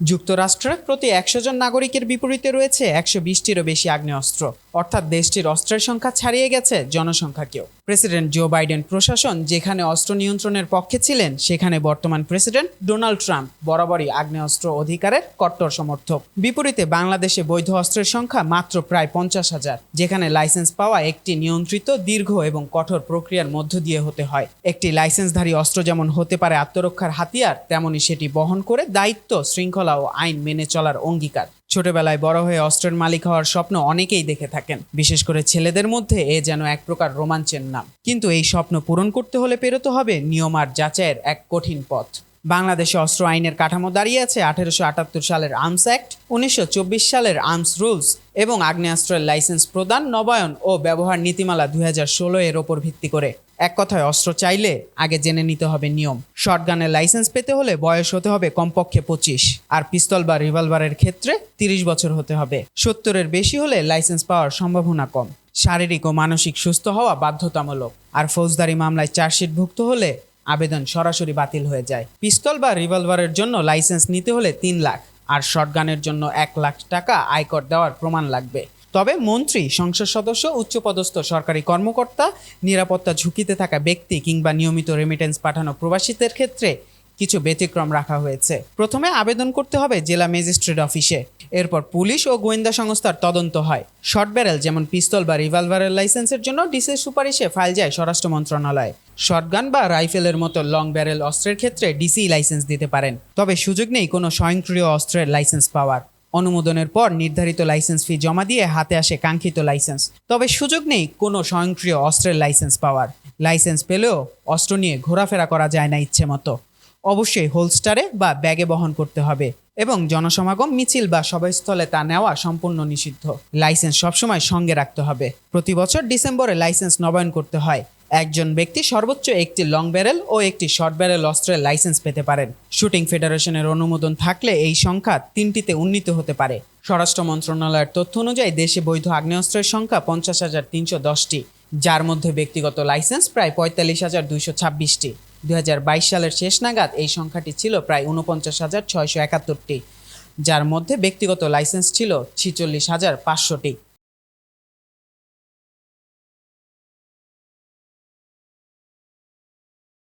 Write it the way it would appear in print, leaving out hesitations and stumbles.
যুক্তরাষ্ট্রের প্রতি ১০০ জন নাগরিকের বিপরীতে রয়েছে ১২০টিরও বেশি আগ্নেয়াস্ত্র, অর্থাৎ দেশটির অস্ত্রের সংখ্যা ছাড়িয়ে গেছে জনসংখ্যাকেও। প্রেসিডেন্ট জো বাইডেন প্রশাসন যেখানে অস্ত্র নিয়ন্ত্রণের পক্ষে ছিলেন, সেখানে বর্তমান প্রেসিডেন্ট ডোনাল্ড ট্রাম্প বরাবরই আগ্নেয়াস্ত্র অধিকারের কট্টর সমর্থক। বিপরীতে বাংলাদেশে বৈধ অস্ত্রের সংখ্যা মাত্র প্রায় ৫০,০০০, যেখানে লাইসেন্স পাওয়া একটি নিয়ন্ত্রিত, দীর্ঘ এবং কঠোর প্রক্রিয়ার মধ্য দিয়ে হতে হয়। একটি লাইসেন্সধারী অস্ত্র যেমন হতে পারে আত্মরক্ষার হাতিয়ার, তেমনই সেটি বহন করে দায়িত্ব, শৃঙ্খলা ও আইন মেনে চলার অঙ্গীকার। ছোটবেলায় বড় হয়ে অস্ত্রের মালিক হওয়ার স্বপ্ন অনেকেই দেখে থাকেন, বিশেষ করে ছেলেদের মধ্যে এ যেন এক প্রকার রোমাঞ্চের নাম। কিন্তু এই স্বপ্ন পূরণ করতে হলে পেরোতে হবে নিয়ম আর যাচাইয়ের এক কঠিন পথ। বাংলাদেশে অস্ত্র আইনের কাঠামো দাঁড়িয়ে আছে ১৮৭৮ সালের আর্মস অ্যাক্ট, ১৯২৪ সালের আর্মস রুলস এবং আগ্নেয়াস্ত্রের লাইসেন্স প্রদান, নবায়ন ও ব্যবহার নীতিমালা ২০১৬ এর ওপর ভিত্তি করে। এক কথায়, অস্ত্র চাইলে আগে জেনে নিতে হবে নিয়ম। শটগানের লাইসেন্স পেতে হলে বয়স হতে হবে কমপক্ষে ২৫, আর পিস্তল বা রিভলভারের ক্ষেত্রে ৩০ বছর হতে হবে। ৭০-এর বেশি হলে লাইসেন্স পাওয়ার সম্ভাবনা কম। শারীরিক ও মানসিক সুস্থ হওয়া বাধ্যতামূলক, আর ফৌজদারি মামলায় চার্জশিটভুক্ত হলে আবেদন সরাসরি বাতিল হয়ে যায়। পিস্তল বা রিভলভারের জন্য লাইসেন্স নিতে হলে ৩ লাখ, আর শটগানের জন্য ১ লাখ টাকা আয়কর দেওয়ার প্রমাণ লাগবে। তবে মন্ত্রী, সংসদ সদস্য, উচ্চপদস্থ সরকারি কর্মকর্তা, নিরাপত্তা ঝুঁকিতে থাকা ব্যক্তি কিংবা নিয়মিত রেমিটেন্স পাঠানো প্রবাসীদের ক্ষেত্রে কিছু ব্যতিক্রম রাখা হয়েছে। প্রথমে আবেদন করতে হবে জেলা ম্যাজিস্ট্রেট অফিসে, এরপর পুলিশ ও গোয়েন্দা সংস্থার তদন্ত হয়। শর্ট ব্যারেল যেমন পিস্তল বা রিভলভারের লাইসেন্সের জন্য ডিসির সুপারিশে ফাইল যায় স্বরাষ্ট্র মন্ত্রণালয়ে। শটগান বা রাইফেলের মতো লং ব্যারেল অস্ত্রের ক্ষেত্রে ডিসি লাইসেন্স দিতে পারেন, তবে সুযোগ নেই কোনো স্বয়ংক্রিয় অস্ত্রের লাইসেন্স পাওয়ার। অনুমোদনের পর নির্ধারিত লাইসেন্স ফি জমা দিয়ে হাতে আসে কাঙ্ক্ষিত লাইসেন্স, তবে সুযোগ নেই কোনো স্বয়ংক্রিয় অস্ত্রের লাইসেন্স পাওয়ার। লাইসেন্স পেলেও অস্ত্র নিয়ে ঘোরাফেরা করা যায় না ইচ্ছে মতো। অবশ্যই হোলস্টারে বা ব্যাগে বহন করতে হবে, এবং জনসমাগম, মিছিল বা সভাস্থলে তা নেওয়া সম্পূর্ণ নিষিদ্ধ। লাইসেন্স সবসময় সঙ্গে রাখতে হবে। প্রতি বছর ডিসেম্বরে লাইসেন্স নবায়ন করতে হয়। একজন ব্যক্তি সর্বোচ্চ একটি লং ব্যারেল ও একটি শর্ট ব্যারেল অস্ত্রের লাইসেন্স পেতে পারেন। শুটিং ফেডারেশনের অনুমোদন থাকলে এই সংখ্যা ৩টিতে উন্নীত হতে পারে। স্বরাষ্ট্র মন্ত্রণালয়ের তথ্য অনুযায়ী দেশে বৈধ আগ্নেয়াস্ত্রের সংখ্যা ৫০,৩১০টি, যার মধ্যে ব্যক্তিগত লাইসেন্স প্রায় ৪৫,২২৬টি। ২০২২ সালের শেষ নাগাদ এই সংখ্যাটি ছিল প্রায় ৪৯,৬৭১টি, যার মধ্যে ব্যক্তিগত লাইসেন্স ছিল ৪৬,৫০০টি।